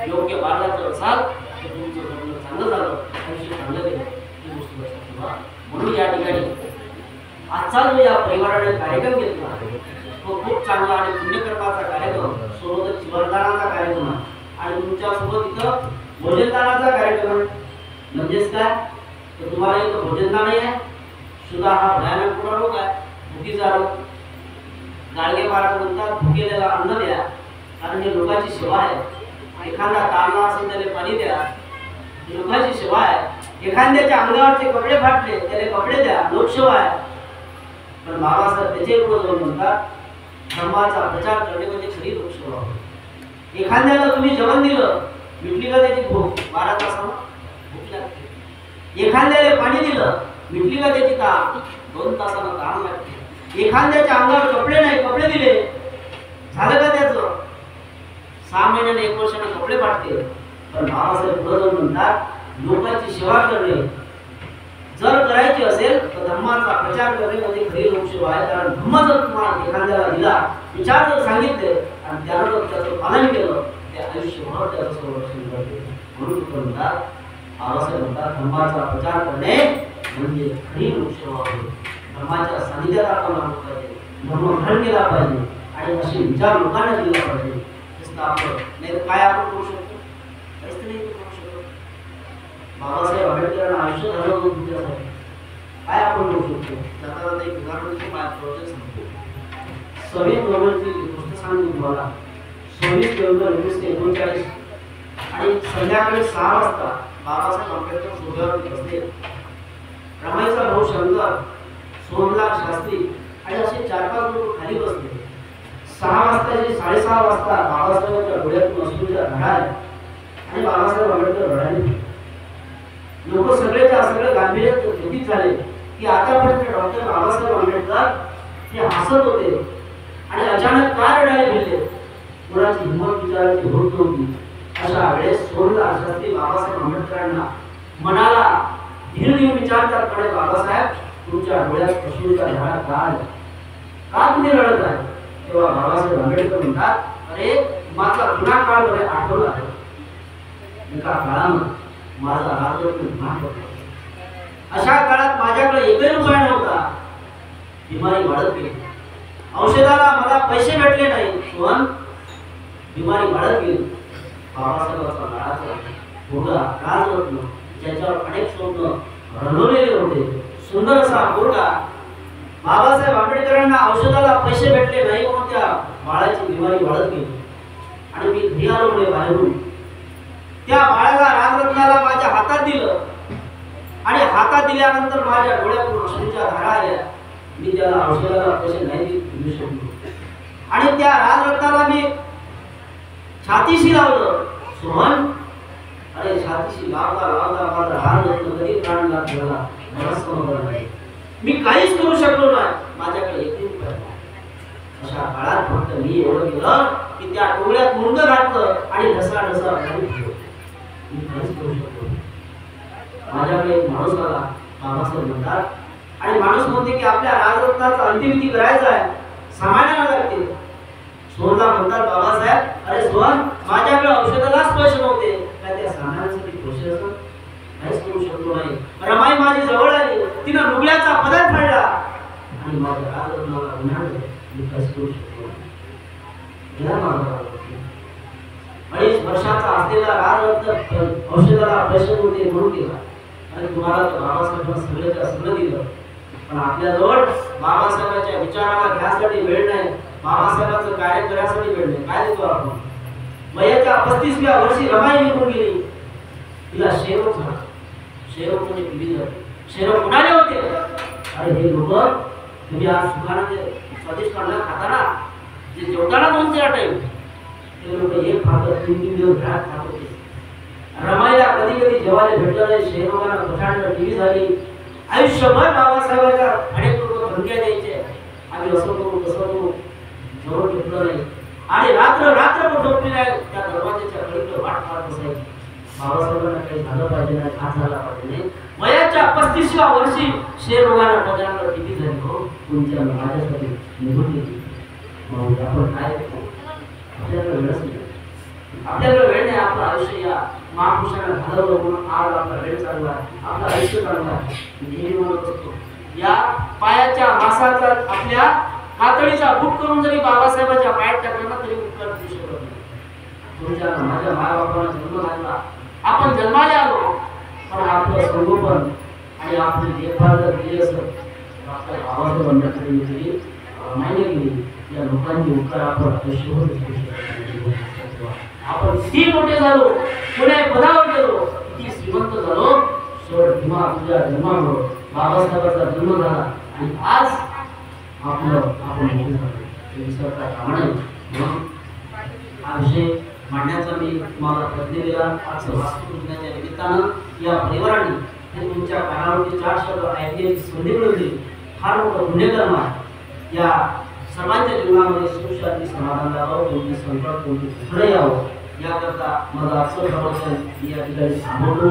योग्य मार्गावर असाल तर तुमचं जगणं चांगलं झालं, आयुष्य चांगलं गेलं ही गोष्ट लक्षात ठेवा. म्हणून या ठिकाणी आजचा जो या परिवाराने कार्यक्रम घेतला तो खूप चांगला आणि पुण्यकर्माचा कार्यक्रम, सोबतच वरदानाचा कार्यक्रम आणि तुमच्यासोबत इथं भोजनदानाचा कार्यक्रम आहे. म्हणजेच काय तर तुम्हाला इथं भोजनदान आहे सुद्धा हा भयानक पुरा रोग आहे, भुकीचा रोग. गाडगे महाराज म्हणतात भुकेलेला अन्न द्या, कारण हे लोकांची सेवा आहे. एखादा तारला असेल त्याला पाणी द्या, ही लोकांची सेवा आहे. एखाद्याच्या अंगावरचे कपडे फाटले त्याला कपडे द्या, लोकसेवा आहे. पण बाबासाहेब त्याचे पुढे जाऊन म्हणतात धर्माचा प्रचार करणे म्हणजे खरी लोकसेवा होय. एखाद्याला तुम्ही जेवण दिलं, मिटली का त्याची भूक? 12 तासानं भूक लागते. एखाद्याला पाणी दिलं, मिटली का त्याची तहान? 2 तासानं तहान लागते. एखाद्याच्या अंगावर कपडे नाही, कपडे दिले, झालं का त्याचं? 6 महिन्याने 1 वर्षाने कपडे फाटते. पण बाबासाहेब पुढे जाऊन म्हणतात लोकांची सेवा करणे जर करायची असेल तर धर्माचा प्रचार करणे म्हणजे खरी लोकसेवा आहे. कारण धर्म जर तुम्हाला एखाद्याला दिला, विचार जर सांगितले आणि त्यानं जर त्याचं पालन केलं ते आयुष्यभर त्याचं संरक्षण करते. म्हणून म्हणतात बाबासाहेब म्हणतात धर्माचा प्रचार करणे म्हणजे खरी लोकसेवा होय. धर्माच्या सानिध्यात आपण राहलं पाहिजे, धर्म ग्रहण केला पाहिजे आणि असे विचार लोकांना दिले पाहिजे. आपण नाही तर काय आपण करू शकतो? काहीच नाही करू शकतो. बाबासाहेब आंबेडकरांना आयुष्य घडवलं तुमच्यासाठी, काय आपण करू शकतो? जाता एक उदाहरण प्रोजेक्ट सांगतो. 26 नोव्हेंबरची गोष्ट सांगतो तुम्हाला. 26 नोव्हेंबर 1939 आणि संध्याकाळी 6 वाजता बाबासाहेब आंबेडकर सोहळ्यावर बसले. रमाईचा भाऊ शंकर, सोमनाथ शास्त्री आणि असे 4-5 लोक खाली बसले. 6 वाजताचे 6:30 वाजता बाबासाहेबांच्या डोळ्यातून अश्रूच्या धारा आल्या आणि बाबासाहेब आंबेडकर रडाले. लोक सगळेच्या सगळे गांभीर्यात चकित झाले की आतापर्यंत डॉक्टर बाबासाहेब आंबेडकर हे हसत होते आणि अचानक का रडायला गेले? कोणाची हिंमत विचारायची होत नव्हती. अशा वेळेस सोमनाथ शास्त्री बाबासाहेब आंबेडकरांना मनाला धीर देऊन विचारतात, कडे बाबासाहेब तुमच्या डोळ्यात अश्रूच्या धारा का आल्या? का तुम्ही रडत आहे? तेव्हा बाबासाहेब आंबेडकर म्हणतात, अरे माझा जुना काळ मला आठवला आहे. एका काळानं माझा राजरत्न भाग होता. अशा काळात माझ्याकडे एकही रुपया नव्हता. बिमारी वाढत गेली, औषधाला मला पैसे भेटले नाही, पण बिमारी वाढत गेली. बाबासाहेबांचा काळाचा मुलगा राजरत्न, ज्याच्यावर अनेक स्वप्न रंगवलेले होते, सुंदर असा मुलगा. बाबासाहेब आंबेडकरांना औषधाला पैसे भेटले नाही म्हणून त्या बाळाची बिमारी वाढत गेली आणि मी घरी आलो पुढे बाहेरून. त्या बाळाला राजरत्नाला माझ्या हातात दिलं आणि हातात दिल्यानंतर माझ्या डोळ्यातून अश्रूच्या धारा आल्या. मी त्याला औषधाला पैसे नाही देऊ शकलो आणि त्या राजरत्नाला मी छातीशी लावलं. सोहन, अरे छातीशी लावता लावता माझा राजरत्न कधी प्राण लागला मला समजलं नाही. मी काहीच करू शकलो नाही, माझ्याकडे एकही रुपया नाही. अशा काळात फक्त मी एवढं केलं की त्या डोळ्यात मुंड घातलं आणि ढसा खाली ठेवलं. मी काहीच करू शकलो नाही. माझ्याकडे एक माणूस आला, बाबासाहेब म्हणतात, आणि माणूस म्हणते की आपल्या राजरत्नाचा अंत्यविधी करायचा आहे, सामानाला लागते. सोहनला म्हणतात बाबासाहेब, अरे सोहन माझ्याकडे औषधालाच पैसे नव्हते, काय त्या सामानासाठी पैसे असत? काहीच करू शकलो नाही. रमाई माझी जवळ आली, तिनं रुग्णाचा पदर फाडला आणि माझ्या राजरत्नाला उन्हाळले. मी काहीच करू शकलो नाही. 2.5 वर्षाचा असलेला राजरत्न औषधाला पैसे नव्हते म्हणून गेला आणि तुम्हाला बाबासाहेबांना सगळं दिलं. पण आपल्याजवळ बाबासाहेबांच्या विचाराला घ्यासाठी वेळ नाही, बाबासाहेबांचं कार्य करण्यासाठी वेळ नाही. काय देतो आपण? वयाच्या 35व्या वर्षी रमाई निघून गेली. तिला शेवट झाला. शेवट म्हणजे पिढी झाली. शेवट कुणाले होते? अरे हे लोक तुम्ही आज सुखाने स्वादिष्ट अन्न खाताना, जे जेवताना 2-4 टाइम, ते लोक एक खातात, 3-3 दिवस घरात खात होते. रमाईला कधी कधी जेवायला भेटलं नाही. शेरोगांना प्रचंड टीव्ही झाली. आयुष्यभर बाबासाहेबांच्या अनेक लोक धमक्या द्यायचे, आम्ही असं करू तसं करू, जवळ घेतलं नाही आणि रात्र झोपली नाही. त्या दरवाजाच्या कडेकडे वाट पाहत बसायची. बाबासाहेबांना काही झालं पाहिजे नाही, हात झाला पाहिजे नाही. वयाच्या 35व्या वर्षी शेरोगांना प्रचंड टीव्ही झाली. हो तुमच्या माझ्यासाठी निघून गेली. मग आपण काय करतो? आपल्याला वेळच नाही. आपल्याला वेळ नाही, आपलं आयुष्य या महापुरुषाने घालवलं म्हणून आज आपला वेळ चालला आहे, आपलं आयुष्य चाललं आहे. नेहमी म्हणत असतो या पायाच्या मासाचा आपल्या कातडीचा बूट करून जरी बाबासाहेबांच्या पायात टाकलं ना तरी उपकार करू शकत नाही. तुमच्या माझ्या मायबापांना जन्म घातला, आपण जन्माला आलो, पण आपलं संगोपन आणि आपली देखभाल जर केली असत आपल्या आवाज बंधाकडे तरी मान्य केली या लोकांची उपकार आपण आयुष्यभर करू शकतो. आपण किती मोठे झालो, पुणे पदावर गेलो, किती श्रीमंत झालो, शेवट भीमा तुझ्या जन्मामुळे बाबासाहेबांचा जन्म झाला आणि आज आपलं आपण मोठे झालो हे विसरता कामा नये. म्हणून हा विषय मांडण्याचा मी तुम्हाला प्रयत्न केला. आज वास्तुविज्ञानाच्या निमित्तानं या परिवाराने हे तुमच्या कानावरती 4 शब्द ऐकण्याची संधी मिळवली. फार मोठं पुण्यकर्म आहे. या सर्वांच्या जीवनामध्ये सुख शांती समाधान लावावं, कोणती संकट कोणती पुढे यावं याकरता माझं आजचं प्रवचन या ठिकाणी थांबवतो.